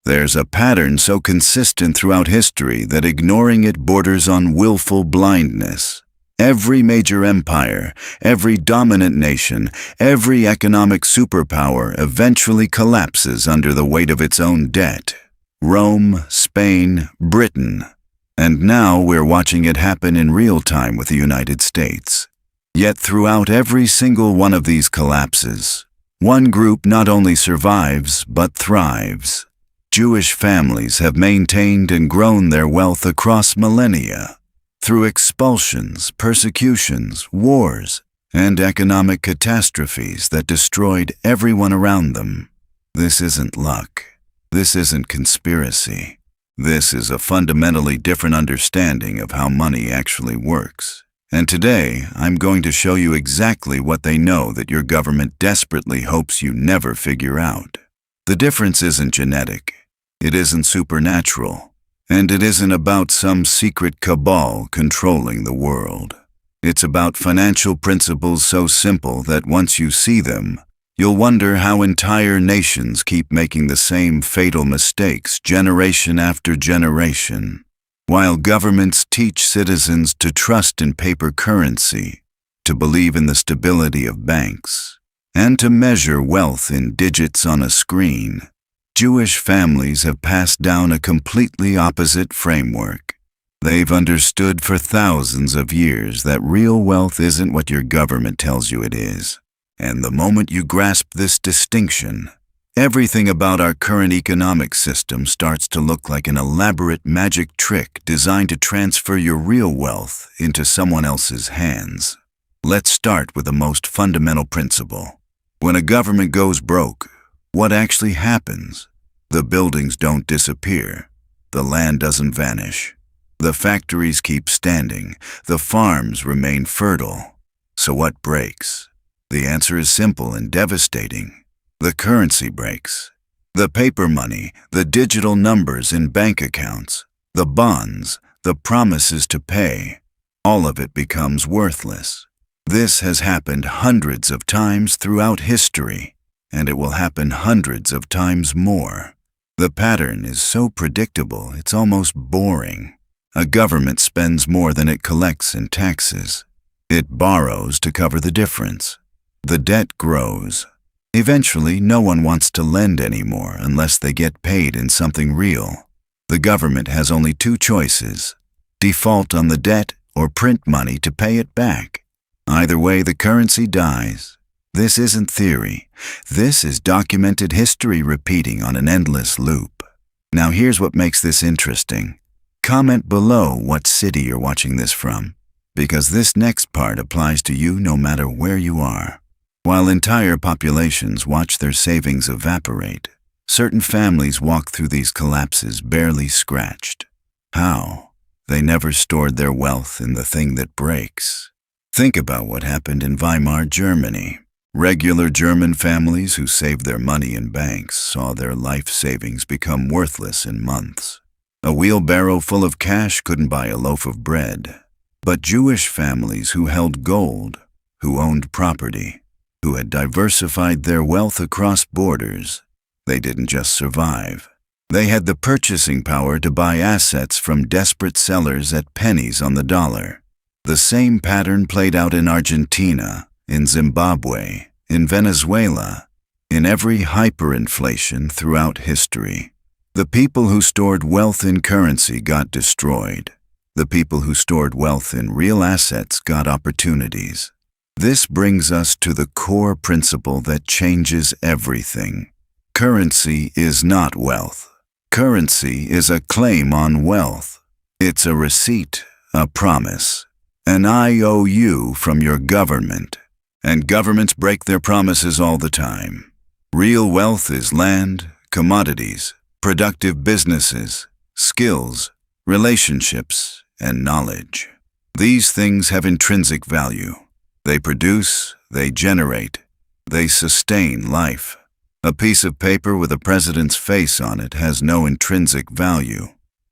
There's a pattern so consistent throughout history that ignoring it borders on willful blindness. Every major empire, every dominant nation, every economic superpower eventually collapses under the weight of its own debt. Rome, Spain, Britain. And now we're watching it happen in real time with the United States. Yet throughout every single one of these collapses, one group not only survives but thrives. Jewish families have maintained and grown their wealth across millennia. Through expulsions, persecutions, wars, and economic catastrophes that destroyed everyone around them. This isn't luck. This isn't conspiracy. This is a fundamentally different understanding of how money actually works. And today, I'm going to show you exactly what they know that your government desperately hopes you never figure out. The difference isn't genetic. It isn't supernatural. And it isn't about some secret cabal controlling the world. It's about financial principles so simple that once you see them, you'll wonder how entire nations keep making the same fatal mistakes generation after generation. While governments teach citizens to trust in paper currency, to believe in the stability of banks, and to measure wealth in digits on a screen, Jewish families have passed down a completely opposite framework. They've understood for thousands of years that real wealth isn't what your government tells you it is. And the moment you grasp this distinction, everything about our current economic system starts to look like an elaborate magic trick designed to transfer your real wealth into someone else's hands. Let's start with the most fundamental principle. When a government goes broke, what actually happens? The buildings don't disappear. The land doesn't vanish. The factories keep standing. The farms remain fertile. So what breaks? The answer is simple and devastating. The currency breaks. The paper money, the digital numbers in bank accounts, the bonds, the promises to pay, all of it becomes worthless. This has happened hundreds of times throughout history, and it will happen hundreds of times more. The pattern is so predictable, it's almost boring. A government spends more than it collects in taxes. It borrows to cover the difference. The debt grows. Eventually, no one wants to lend anymore unless they get paid in something real. The government has only two choices: default on the debt or print money to pay it back. Either way, the currency dies. This isn't theory. This is documented history repeating on an endless loop. Now here's what makes this interesting. Comment below what city you're watching this from, because this next part applies to you no matter where you are. While entire populations watch their savings evaporate, certain families walk through these collapses barely scratched. How? They never stored their wealth in the thing that breaks. Think about what happened in Weimar Germany. Regular German families who saved their money in banks saw their life savings become worthless in months. A wheelbarrow full of cash couldn't buy a loaf of bread. But Jewish families who held gold, who owned property, who had diversified their wealth across borders, they didn't just survive. They had the purchasing power to buy assets from desperate sellers at pennies on the dollar. The same pattern played out in Argentina, in Zimbabwe, in Venezuela, in every hyperinflation throughout history. The people who stored wealth in currency got destroyed. The people who stored wealth in real assets got opportunities. This brings us to the core principle that changes everything. Currency is not wealth. Currency is a claim on wealth. It's a receipt, a promise, an IOU from your government. And governments break their promises all the time. Real wealth is land, commodities, productive businesses, skills, relationships, and knowledge. These things have intrinsic value. They produce, they generate, they sustain life. A piece of paper with a president's face on it has no intrinsic value.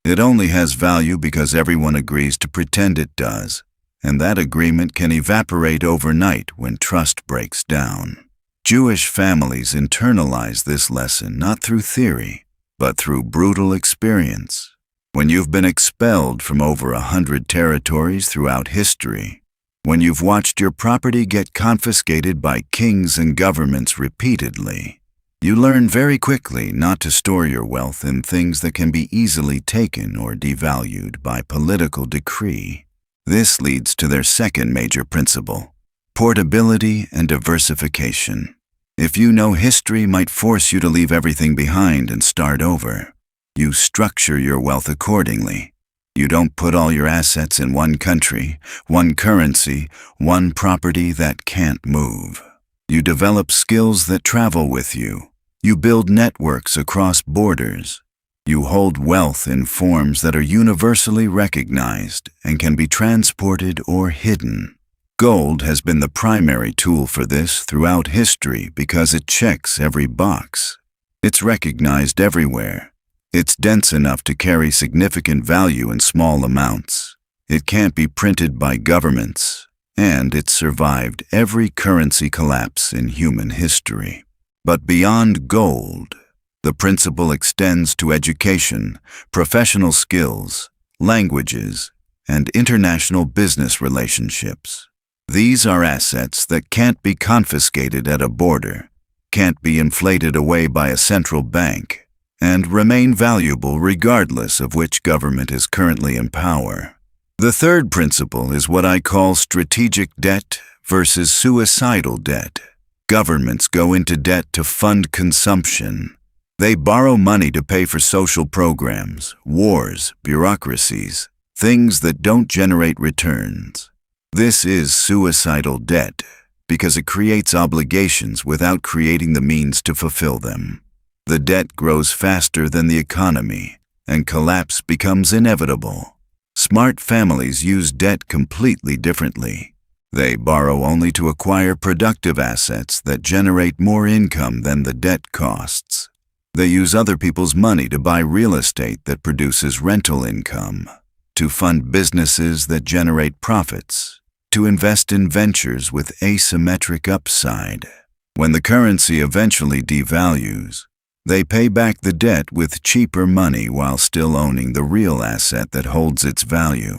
It only has value because everyone agrees to pretend it does, and that agreement can evaporate overnight when trust breaks down. Jewish families internalize this lesson not through theory, but through brutal experience. When you've been expelled from over 100 territories throughout history, when you've watched your property get confiscated by kings and governments repeatedly, you learn very quickly not to store your wealth in things that can be easily taken or devalued by political decree. This leads to their second major principle: portability and diversification. If you know history might force you to leave everything behind and start over, you structure your wealth accordingly. You don't put all your assets in one country, one currency, one property that can't move. You develop skills that travel with you. You build networks across borders. You hold wealth in forms that are universally recognized and can be transported or hidden. Gold has been the primary tool for this throughout history because it checks every box. It's recognized everywhere. It's dense enough to carry significant value in small amounts. It can't be printed by governments, and it's survived every currency collapse in human history. But beyond gold, the principle extends to education, professional skills, languages, and international business relationships. These are assets that can't be confiscated at a border, can't be inflated away by a central bank, and remain valuable regardless of which government is currently in power. The third principle is what I call strategic debt versus suicidal debt. Governments go into debt to fund consumption. They borrow money to pay for social programs, wars, bureaucracies, things that don't generate returns. This is suicidal debt because it creates obligations without creating the means to fulfill them. The debt grows faster than the economy, and collapse becomes inevitable. Smart families use debt completely differently. They borrow only to acquire productive assets that generate more income than the debt costs. They use other people's money to buy real estate that produces rental income, to fund businesses that generate profits, to invest in ventures with asymmetric upside. When the currency eventually devalues, they pay back the debt with cheaper money while still owning the real asset that holds its value.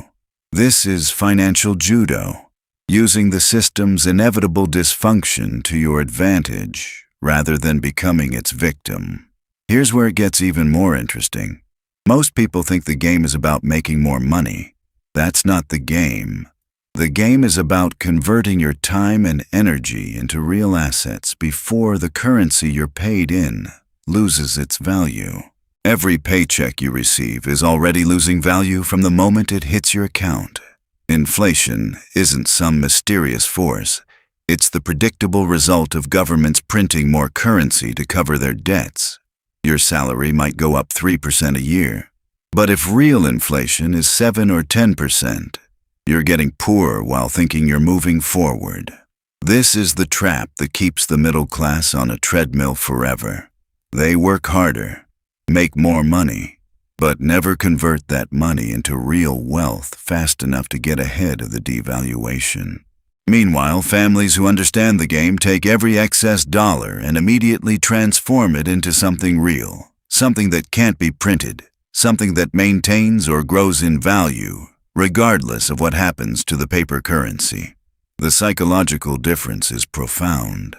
This is financial judo, using the system's inevitable dysfunction to your advantage rather than becoming its victim. Here's where it gets even more interesting. Most people think the game is about making more money. That's not the game. The game is about converting your time and energy into real assets before the currency you're paid in loses its value. Every paycheck you receive is already losing value from the moment it hits your account. Inflation isn't some mysterious force. It's the predictable result of governments printing more currency to cover their debts. Your salary might go up 3% a year, but if real inflation is 7 or 10%, you're getting poorer while thinking you're moving forward. This is the trap that keeps the middle class on a treadmill forever. They work harder, make more money, but never convert that money into real wealth fast enough to get ahead of the devaluation. Meanwhile, families who understand the game take every excess dollar and immediately transform it into something real, something that can't be printed, something that maintains or grows in value, regardless of what happens to the paper currency. The psychological difference is profound.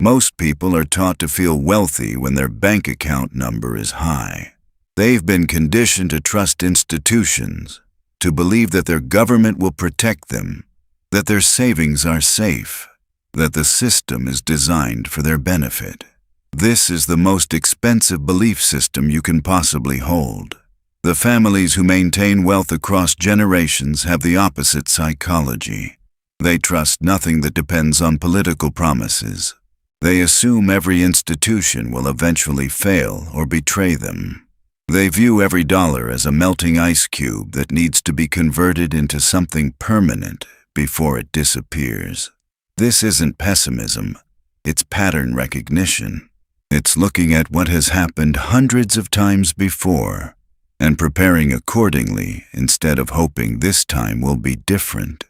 Most people are taught to feel wealthy when their bank account number is high. They've been conditioned to trust institutions, to believe that their government will protect them, that their savings are safe, that the system is designed for their benefit. This is the most expensive belief system you can possibly hold. The families who maintain wealth across generations have the opposite psychology. They trust nothing that depends on political promises. They assume every institution will eventually fail or betray them. They view every dollar as a melting ice cube that needs to be converted into something permanent before it disappears. This isn't pessimism, it's pattern recognition. It's looking at what has happened hundreds of times before and preparing accordingly instead of hoping this time will be different.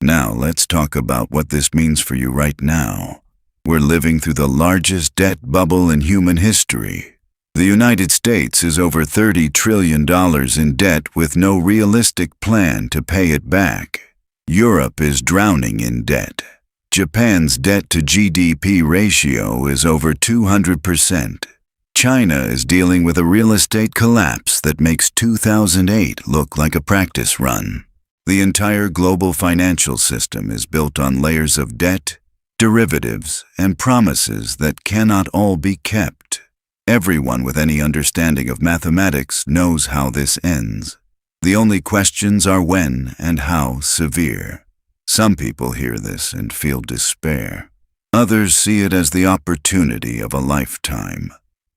Now let's talk about what this means for you right now. We're living through the largest debt bubble in human history. The United States is over $30 trillion in debt with no realistic plan to pay it back. Europe is drowning in debt. Japan's debt to GDP ratio is over 200%. China is dealing with a real estate collapse that makes 2008 look like a practice run. The entire global financial system is built on layers of debt, derivatives, and promises that cannot all be kept. Everyone with any understanding of mathematics knows how this ends. The only questions are when and how severe. Some people hear this and feel despair. Others see it as the opportunity of a lifetime.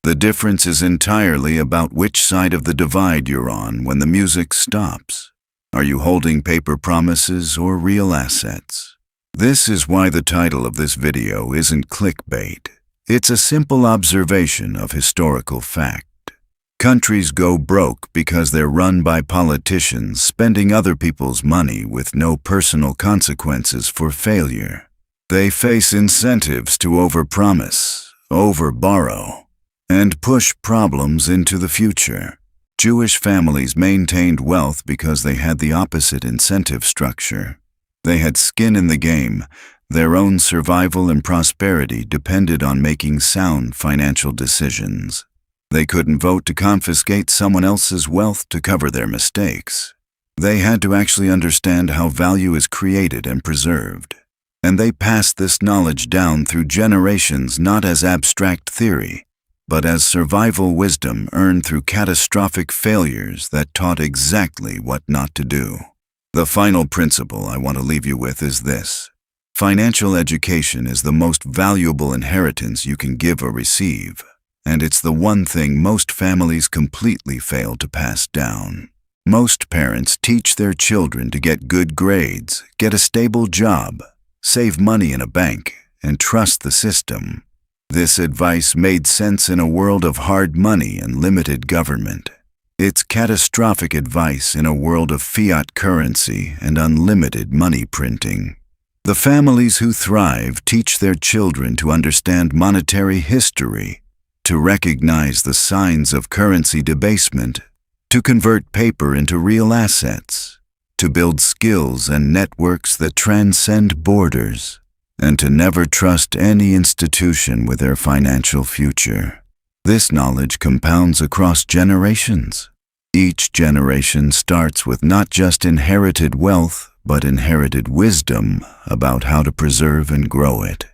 The difference is entirely about which side of the divide you're on when the music stops. Are you holding paper promises or real assets? This is why the title of this video isn't clickbait. It's a simple observation of historical fact. Countries go broke because they're run by politicians spending other people's money with no personal consequences for failure. They face incentives to overpromise, overborrow, and push problems into the future. Jewish families maintained wealth because they had the opposite incentive structure. They had skin in the game. Their own survival and prosperity depended on making sound financial decisions. They couldn't vote to confiscate someone else's wealth to cover their mistakes. They had to actually understand how value is created and preserved. And they passed this knowledge down through generations not as abstract theory, but as survival wisdom earned through catastrophic failures that taught exactly what not to do. The final principle I want to leave you with is this. Financial education is the most valuable inheritance you can give or receive, and it's the one thing most families completely fail to pass down. Most parents teach their children to get good grades, get a stable job, save money in a bank, and trust the system. This advice made sense in a world of hard money and limited government. It's catastrophic advice in a world of fiat currency and unlimited money printing. The families who thrive teach their children to understand monetary history, to recognize the signs of currency debasement, to convert paper into real assets, to build skills and networks that transcend borders, and to never trust any institution with their financial future. This knowledge compounds across generations. Each generation starts with not just inherited wealth, but inherited wisdom about how to preserve and grow it.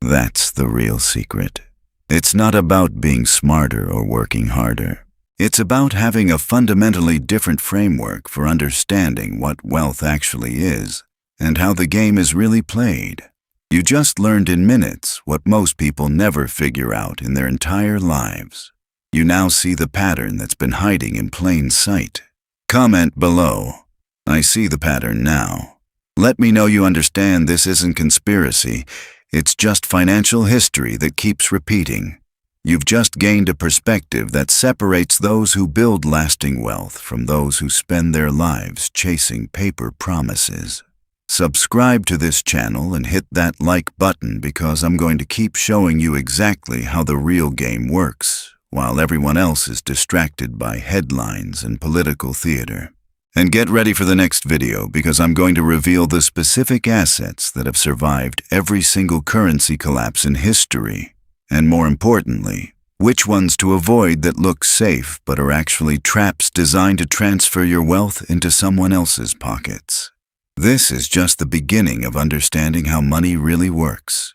That's the real secret. It's not about being smarter or working harder. It's about having a fundamentally different framework for understanding what wealth actually is and how the game is really played. You just learned in minutes what most people never figure out in their entire lives. You now see the pattern that's been hiding in plain sight. Comment below. I see the pattern now. Let me know you understand this isn't conspiracy. It's just financial history that keeps repeating. You've just gained a perspective that separates those who build lasting wealth from those who spend their lives chasing paper promises. Subscribe to this channel and hit that like button because I'm going to keep showing you exactly how the real game works, while everyone else is distracted by headlines and political theater. And get ready for the next video because I'm going to reveal the specific assets that have survived every single currency collapse in history, and more importantly, which ones to avoid that look safe but are actually traps designed to transfer your wealth into someone else's pockets. This is just the beginning of understanding how money really works.